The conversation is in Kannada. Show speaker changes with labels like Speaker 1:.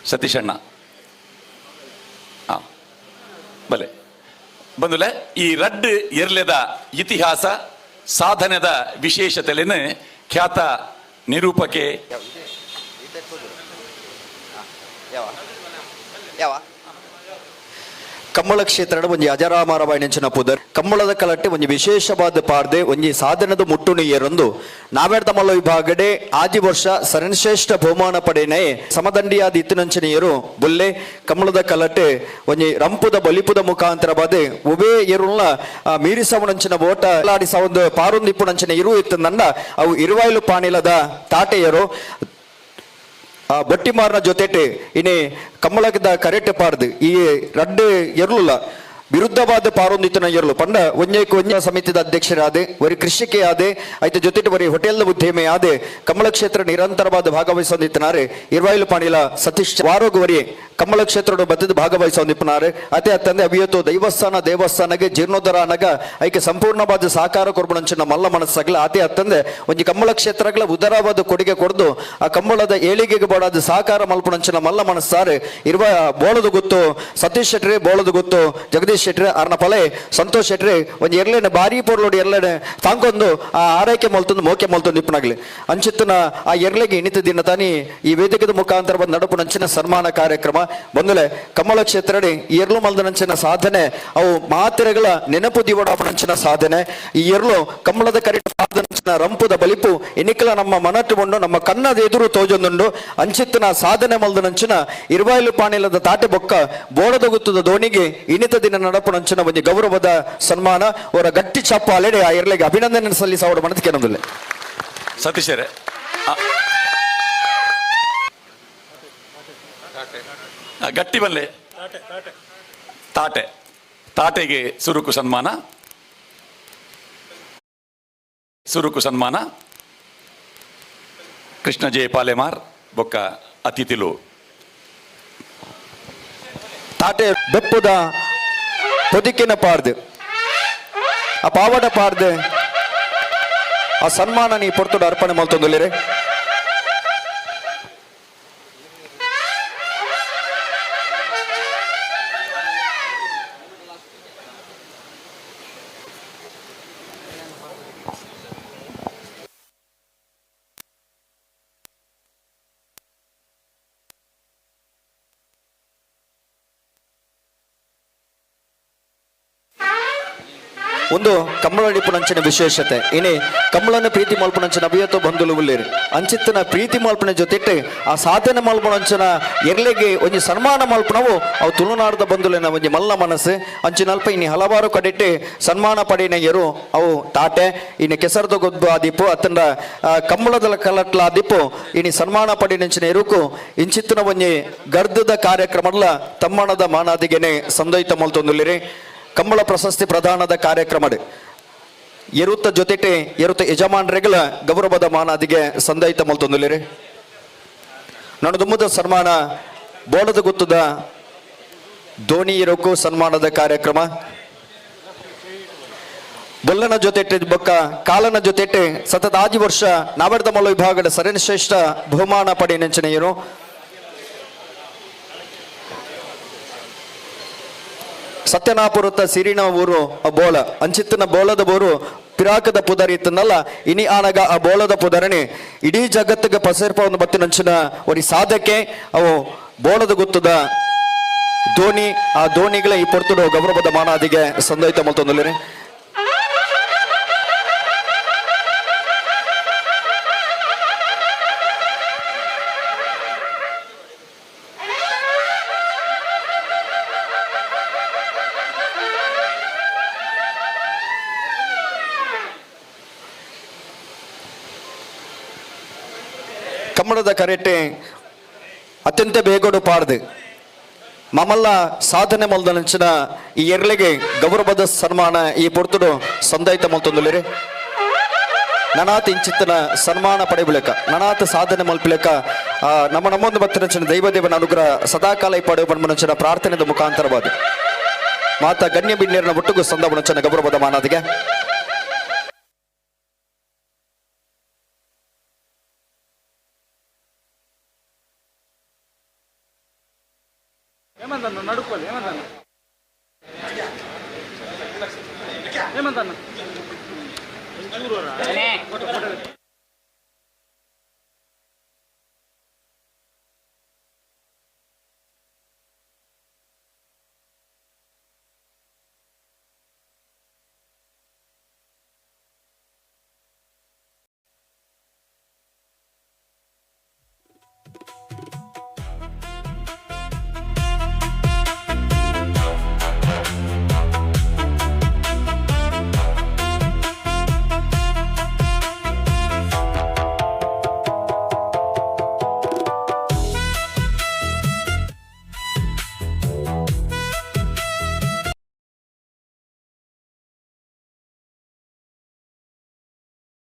Speaker 1: ಸತೀಶಣ್ಣ ಬಲೆ ಬಂದುಲೆ ಈ ರಡ್ ಎರ್ಲೆದ ಇತಿಹಾಸ ಸಾಧನೆದ ವಿಶೇಷತೆಯನ್ನು ಖ್ಯಾತ ನಿರೂಪಕೆ
Speaker 2: ಕಮ್ಮಳ ಕ್ಷೇತ್ರದ ಒಂಜಿ ಅಜರಾಮರವಾಯಿ ನೆಂಚಿನ ಪುದರ್ ಕಮ್ಮಳದ ಕಲಟ್ಟೆ ಒಂಜಿ ವಿಶೇಷವಾದ ಪಾರ್ದೆ ಒಂಜಿ ಸಾಧನದ ಮುಟ್ಟುಣಿ ಏರೊಂದು ನಾವೇರ್ದ ಮಲ್ಲ ವಿಭಾಗಡೆ ಆಜಿ ವರ್ಷ ಸರ್ವಶ್ರೇಷ್ಠ ಬಹುಮಾನ ಪಡೆನೆ ಸಮದಂಡಿಯಾದ ಇತ್ತಿನಂಚಿನ ಏರು ಬುಲ್ಲೆ ಕಮ್ಮಳದ ಕಲಟ್ಟೆ ಒಂಜಿ ರಂಪುದ ಬಲಿಪುದ ಮುಖಾಂತರ ಬಾದೆ ಉಬೇ ಏರುಳ್ಳ ಮೀರಿಸವನಂಚಿನ ಓಟ ಆಡಿ ಸವಂದು ಪಾರೊಂದಿಪ್ಪುನಂಚಿನ ಇರು ಇತ್ತಂದಂಡ ಅವು ಇರುವಾಯ್ಲು ಪಾಣಿಲದ ತಾಟೆಯರು ಬಟ್ಟಿಮಾರ್ನ ಜೊತೆಟೆ ಇನಿ ಕಮ್ಮಳದ ಕರೆಕ್ಟ್ ಪಾರ್ದು ಈ ರಡ್ಡು ಎರ್ಲುಲ್ಲ ವಿರುದ್ಧವಾದ ಪಾರೊಂದಿತ್ತನ ಎರ್ಲು ಪಂಡ ಒಂಜೇಕು ಒಂಜ ಸಮಿತಿದ ಅಧ್ಯಕ್ಷರಾದೆ ವರಿ ಕೃಷಿಕೆ ಆದೆ ಐತೆ ಜೊತೆಟು ವರಿ ಹೋಟೆಲ್ ಉದ್ಯಮೆ ಆದೆ ಕಮ್ಮಳ ಕ್ಷೇತ್ರ ನಿರಂತರವಾದ ಭಾಗವಹಿಸೊಂದಿತ್ತನಾರೆ ಇರ್ವಾಯಿಲು ಪಾಣಿಲ ಸತೀಶ್ ವಾರೋಗು ವರಿ ಕಮ್ಮಳ ಕ್ಷೇತ್ರ ಬದ್ದದ ಭಾಗವಹಿಸೊಂದಿಪ್ಪನಾರೆ ಅದೇ ಅತ್ತಂದೆ ಅವಿಯತ್ತು ದೇವಸ್ಥಾನಗೆ ಜೀರ್ಣೋದ್ಧಾರ ಅನಗ ಐಕೆ ಸಂಪೂರ್ಣವಾದ ಸಹಕಾರ ಕೊರ್ಬುಣಂಚಿನ ಮಲ್ಲ ಮನಸ್ಸಾಗಲ ಅದೇ ಅತ್ತಂದೆ ಒಂಜಿ ಕಮ್ಮಳ ಕ್ಷೇತ್ರಗಳ ಉದರವಾದ ಕೊಡುಗೆ ಕೊಡ್ದು ಆ ಕಮ್ಮಳದ ಏಳಿಗೆಗೆ ಬೋಡಾದ ಸಹಕಾರ ಮಲ್ಪುಣಂಚಿನ ಮಲ್ಲ ಮನಸ್ಸಾರೆ ಇರುವ ಬೋಳದು ಗೊತ್ತು ಸತೀಶ್ ಶೆಟ್ರಿ ಬೋಳದು ಗೊತ್ತು ಜಗದೀಶ್ ಶೆಟ್ರಿ ಅರ್ನ ಪಲೆ ಸಂತೋಷ್ ಶೆಟ್ರಿ ಒಂಜಿ ಎರ್ಲೇನ ಬಾರಿ ಪೋರ್ಲೋಡಿ ಎರ್ಲೇನೆ ತಾಂಕೊಂದು ಆ ಆರೈಕೆ ಮಲ್ತೊಂದು ಮೋಕೆ ಮಲ್ತೊಂದು ಇಪ್ಪನಾಗ್ಲಿ ಅಂಚಿತ್ತನ ಆ ಎರ್ಲೆಗೆ ಇಣಿತ ದಿನ ತಾನಿ ಈ ವೇದಿಕೆದ ಮುಖಾಂತರ ಬಂದು ನಡುಪುನಂಚಿನ ಸನ್ಮಾನ ಕಾರ್ಯಕ್ರಮ ಬಂದುಲೆ ಕಮ್ಮಳ ಕ್ಷೇತ್ರಡಿ ಎರ್ಲು ಮಲ್ದನಂಚಿನ ಸಾಧನೆ ಅವು ಮಾತೆರೆಗಳ ನೆನಪು ದಿವಡಾಪನಂಚಿನ ಸಾಧನೆ ಈ ಎರ್ಲು ಕಮ್ಮಳದ ಕರೆಕ್ಟ್ ಸಾಧನಂಚಿನ ರಂಪುದ ಬಲಿಪು ಎನ್ನಿಕಲ ನಮ್ಮ ಮನಟ್ಟುಕೊಂಡು ನಮ್ಮ ಕನ್ನದ ಎದುರು ತೋಜೊಂದುಂಡು ಅಂಚಿತ್ತನ ಸಾಧನೆ ಮಲ್ದನಂಚಿನ ಇರುವಾಯಿಲು ಪಾಣಿಲದ ತಾಟೆ ಬೊಕ್ಕ ಬೋಡದ ಗುತ್ತದ ದೋಣಿಗೆ ಇನಿತ ದಿನ ನಡಪುನಂಚಿನ ಒಂದು ಗೌರವದ ಸನ್ಮಾನ ಅವರ ಗಟ್ಟಿ ಚಪ್ಪಾಲೆಡೆ ಆ ಎರ್ಲೆಗೆ ಅಭಿನಂದನೆ ಸಲ್ಲಿಸ ಅವರ ಮನದ ಕೆನದಿಲ್ಲ
Speaker 1: ಸತೀಶರೇ ಗಟ್ಟಿ ಬಲ್ಲೆ ತಾಟೆಗೆ ಸುರುಕು ಸನ್ಮಾನ ಕೃಷ್ಣ ಜೆ ಪಾಲೆಮಾರ್ ಬೊಕ್ಕ ಅತಿಥಿಲು
Speaker 2: ತಾಟೆ ಬೆಪ್ಪುದ పొదికిన పార్దు ఆ పావడ పార్దు ఆ సన్మాన నీ పొడుతుడు అర్పణ మల్తొందులేరే ಒಂದು ಕಮ್ಮಳ ನಿಪುಣಂಚಿನ ವಿಶೇಷತೆ ಇನಿ ಕಮ್ಮಳನ ಪ್ರೀತಿ ಮಲ್ಪುಣಂಚಿನ ಅಭಿಯತ್ತು ಬಂಧುಲು ಉಳ್ಳೇರಿ ಅಂಚಿತ್ತಿನ ಪ್ರೀತಿ ಮಲ್ಪನ ಜೊತೆಟ್ಟು ಆ ಸಾಧನೆ ಮಲ್ಪುಣಂಚಿನ ಎರ್ಲೆಗೆ ಒಂಜಿ ಸನ್ಮಾನ ಮಲ್ಪನವು ಅವು ತುಳುನಾಡದ ಬಂಧುಲಿನ ಒಂಜಿ ಮಲ್ಲ ಮನಸ್ಸು ಅಂಚಿನಲ್ಪ ಇನಿ ಹಲವಾರು ಕಡೆಟ್ಟು ಸನ್ಮಾನ ಪಡೆಯಿನ ಎರು ಅವು ತಾಟೆ ಇನ್ನು ಕೆಸರದ ಗೊಬ್ಬ ಆದಿಪ್ಪು ಅತ್ತಂಡ ಕಮ್ಮಳದ ಕಲಟ್ಲ ಆದಿಪ್ಪು ಇನಿ ಸನ್ಮಾನ ಪಡೆಯಿನಂಚಿನ ಎರುಕು ಇಂಚಿತ್ತಿನ ಒಂಜಿ ಗರ್ಧದ ಕಾರ್ಯಕ್ರಮಡ್ಲ ತಮ್ಮಣದ ಮಾನಾದಿಗೆನೆ ಸಂದೈತ ಮಲ್ತೊಂದುಲ್ಲಿರಿ ಕಮ್ಮಳ ಪ್ರಶಸ್ತಿ ಪ್ರದಾನದ ಕಾರ್ಯಕ್ರಮ ಎರುತ್ತ ಜೊತೆಟೆ ಎರುತ್ತ ಯಜಮಾನರೆಗಳ ಗೌರವದ ಮಾನಾದಿಗೆ ಸಂದೈತ ಮಲ್ತೊಂದುಲ್ಲಿರಿ ನನ್ನದುಮ್ಮದ ಸನ್ಮಾನ ಬೋಳದ ಗುತ್ತದ ಧೋನಿ ಇರೋಕು ಸನ್ಮಾನದ ಕಾರ್ಯಕ್ರಮ ಬೊಲ್ಲನ ಜೊತೆಟೆ ಬೊಕ್ಕ ಕಾಲನ ಜೊತೆಟೆ ಸತತ ಆಜಿ ವರ್ಷ ನಾವೆರ್ದ ಮಲ್ಲ ವಿಭಾಗದ ಸರ್ವಶ್ರೇಷ್ಠ ಬಹುಮಾನ ಪಡೆಯನೆಂಚಿನೆಯರು ಸತ್ಯನಾಪುರತ ಸಿರಿನ ಊರು ಬೋಳ ಅಂಚಿತ್ತಿನ ಬೋಳದ ಬೋರು ಪಿರಾಕದ ಪುದರ್ ಇತ್ತನಲ್ಲ ಇನಿ ಆನಗ ಆ ಬೋಳದ ಪುದರನೆ ಇಡೀ ಜಗತ್ತಿಗೆ ಪಸರ್ಪವನ್ನು ಬತ್ತಿನಂಚಿನ ಒಂದು ಸಾಧಕ್ಕೆ ಅವು ಬೋಳದ ಗುತ್ತದ ಧೋನಿ ಆ ಧೋನಿಗಳ ಈ ಪೊರ್ತುಡು ಗೌರವದ ಮಾನಾದಿಗೆ ಸಂದೈತ ಮಲ್ತೊಂದುಲ್ಲೇರಿ ಕಮ್ಮಳದ ಕರೆಟ್ಟೆ ಅತ್ಯಂತ ಬೇಗಡು ಪಾಡ್ದು ಮಮಲ್ಲ ಸಾಧನೆ ಮಲ್ದನಂಚಿನ ಈ ಎರ್ಲೆಗೆ ಗೌರವದ ಸನ್ಮಾನ ಈ ಪೊರ್ತುಡು ಸಂದೈತ ಮಲ್ತೊಂದುಲ್ಲೇರಿ ನನಾತ್ ಇಂಚಿತ್ತನ ಸನ್ಮಾನ ಪಡೆಯಬೇಕು ನನಾತ್ ಸಾಧನೆ ಮಲ್ಪಲೇಕ ನಮ್ಮೊಂದು ಬತ್ತಿನಂಚಿನ ದೈವದೇವನ ಅನುಗ್ರಹ ಸದಾಕಾಲ ಪಡೆಯುವ ಬಣ್ಮನಂಚಿನ ಪ್ರಾರ್ಥನೆದ ಮುಖಾಂತರವಾದ ಮಾತ ಗಣ್ಯ ಬಿನ್ನೇರಿನ ಒಟ್ಟುಗು ಸಂದವನಂಚಿನ ಗೌರವದ ಮಾನಾದಿಗೆ
Speaker 3: ఏమందన్న నడుకోవాలి ఏమందన్న